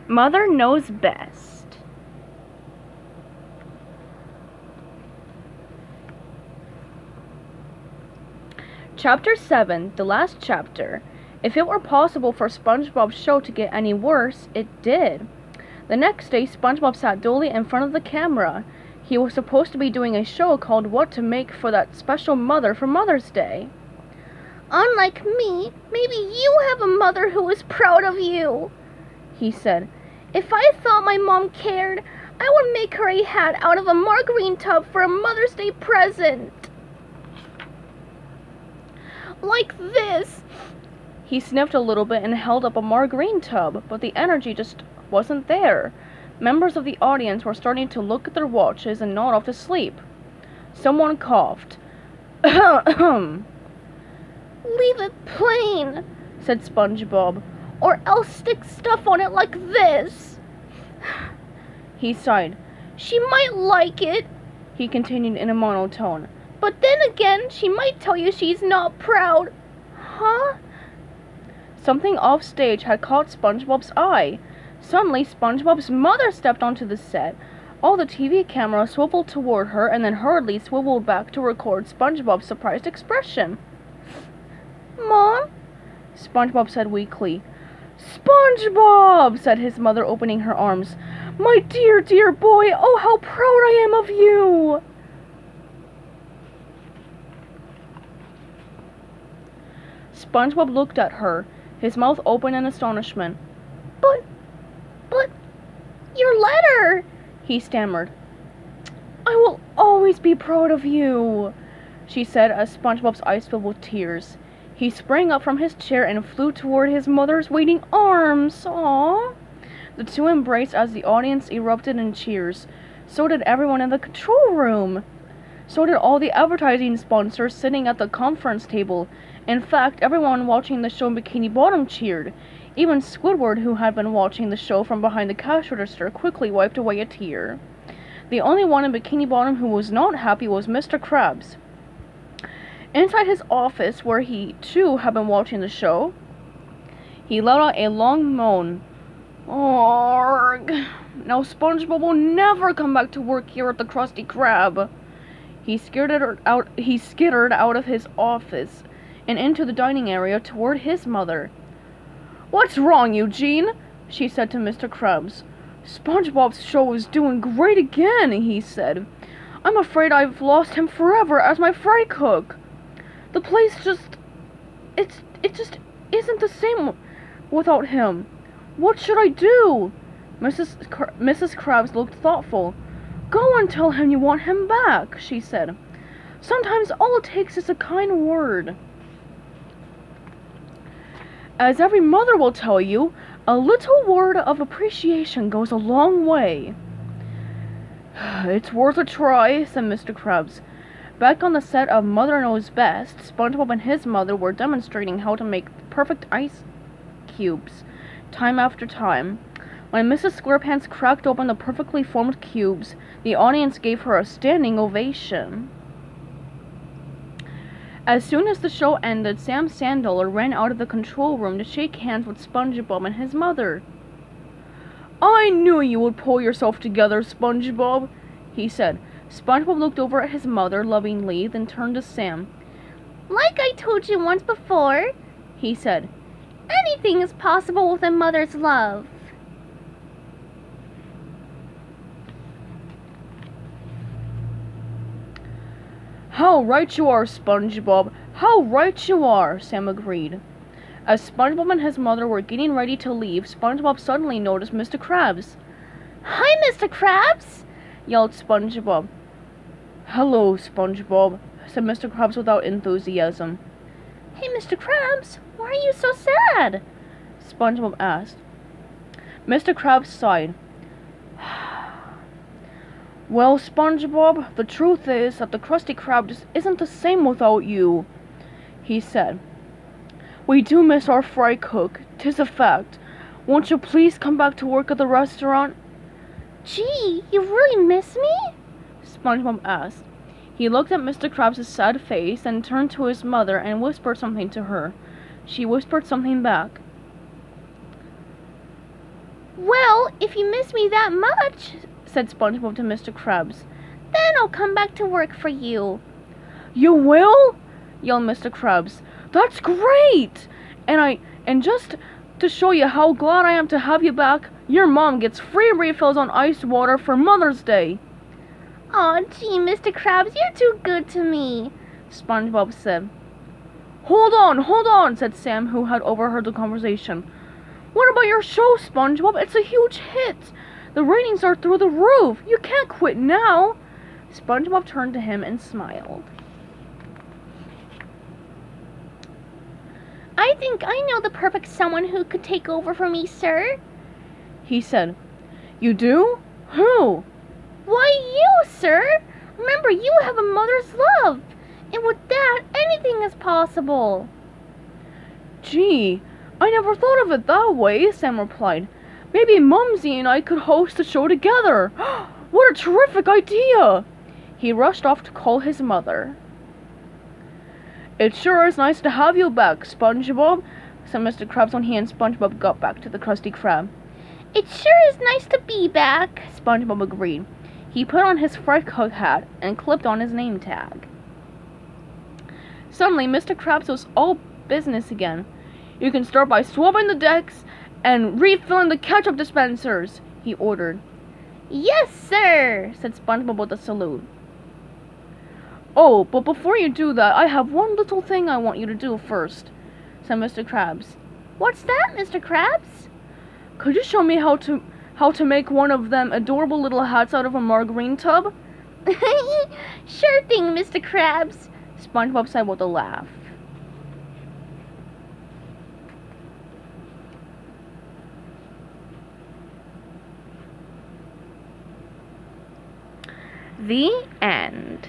Mother knows best. Chapter 7, the last chapter. If it were possible for SpongeBob's show to get any worse, it did. The next day, SpongeBob sat dully in front of the camera. He was supposed to be doing a show called What to Make for That Special Mother for Mother's Day. Unlike me, maybe you have a mother who is proud of you, he said. If I thought my mom cared, I would make her a hat out of a margarine tub for a Mother's Day present. Like this. He sniffed a little bit and held up a margarine tub, but the energy just wasn't there. Members of the audience were starting to look at their watches and nod off to sleep. Someone coughed. Leave it plain, said SpongeBob, or I'll stick stuff on it like this. He sighed. She might like it, he continued in a monotone. But then again, she might tell you she's not proud. Huh? Something off stage had caught SpongeBob's eye. Suddenly, SpongeBob's mother stepped onto the set. All the TV cameras swiveled toward her and then hurriedly swiveled back to record SpongeBob's surprised expression. Mom? SpongeBob said weakly. SpongeBob! Said his mother, opening her arms. My dear, dear boy, oh how proud I am of you! SpongeBob looked at her, his mouth open in astonishment. But, your letter, he stammered. I will always be proud of you, she said as SpongeBob's eyes filled with tears. He sprang up from his chair and flew toward his mother's waiting arms. Aww. The two embraced as the audience erupted in cheers. So did everyone in the control room. So did all the advertising sponsors sitting at the conference table. In fact, everyone watching the show in Bikini Bottom cheered. Even Squidward, who had been watching the show from behind the cash register, quickly wiped away a tear. The only one in Bikini Bottom who was not happy was Mr. Krabs. Inside his office, where he, too, had been watching the show, he let out a long moan. Arg! Now SpongeBob will never come back to work here at the Krusty Krab. He skittered out of his office and into the dining area toward his mother. What's wrong, Eugene? She said to Mr. Krabs. SpongeBob's show is doing great again, he said. I'm afraid I've lost him forever as my fry cook. The place it just isn't the same without him. What should I do? Mrs. Krabs looked thoughtful. Go and tell him you want him back, she said. Sometimes all it takes is a kind word. As every mother will tell you, a little word of appreciation goes a long way. It's worth a try, said Mr. Krabs. Back on the set of Mother Knows Best, SpongeBob and his mother were demonstrating how to make perfect ice cubes, time after time. When Mrs. SquarePants cracked open the perfectly formed cubes, the audience gave her a standing ovation. As soon as the show ended, Sam Sandler ran out of the control room to shake hands with SpongeBob and his mother. I knew you would pull yourself together, SpongeBob, he said. SpongeBob looked over at his mother lovingly, then turned to Sam. Like I told you once before, he said, anything is possible with a mother's love. How right you are, SpongeBob. How right you are, Sam agreed. As SpongeBob and his mother were getting ready to leave, SpongeBob suddenly noticed Mr. Krabs. Hi, Mr. Krabs, yelled SpongeBob. Hello, SpongeBob, said Mr. Krabs without enthusiasm. Hey, Mr. Krabs, why are you so sad? SpongeBob asked. Mr. Krabs sighed. Well, SpongeBob, the truth is that the Krusty Krab just isn't the same without you, he said. We do miss our fry cook, 'tis a fact. Won't you please come back to work at the restaurant? Gee, you really miss me? SpongeBob asked. He looked at Mr. Krabs' sad face, and turned to his mother and whispered something to her. She whispered something back. Well, Well, if you miss me that much, said SpongeBob to Mr. Krabs. then I'll come back to work for you. You will? Yelled Mr. Krabs. That's great! And just to show you how glad I am to have you back, your mom gets free refills on ice water for Mother's Day. Aw, gee, Mr. Krabs, you're too good to me, SpongeBob said. Hold on, said Sam, who had overheard the conversation. What about your show, SpongeBob? It's a huge hit. The ratings are through the roof. You can't quit now. SpongeBob turned to him and smiled. I think I know the perfect someone who could take over for me, sir, he said. You do? Who? Why, you, sir. Remember, you have a mother's love. And with that, anything is possible. Gee, I never thought of it that way, Sam replied. Maybe Mumsy and I could host a show together. What a terrific idea! He rushed off to call his mother. It sure is nice to have you back, SpongeBob, said Mr. Krabs when he and SpongeBob got back to the Krusty Krab. It sure is nice to be back, SpongeBob agreed. He put on his fry cook hat and clipped on his name tag. Suddenly, Mr. Krabs was all business again. You can start by swabbing the decks and refilling the ketchup dispensers, he ordered. Yes, sir, said SpongeBob with a salute. Oh, but before you do that, I have one little thing I want you to do first, said Mr. Krabs. What's that, Mr. Krabs? Could you show me how to make one of them adorable little hats out of a margarine tub? Sure thing, Mr. Krabs, SpongeBob said with a laugh. The end.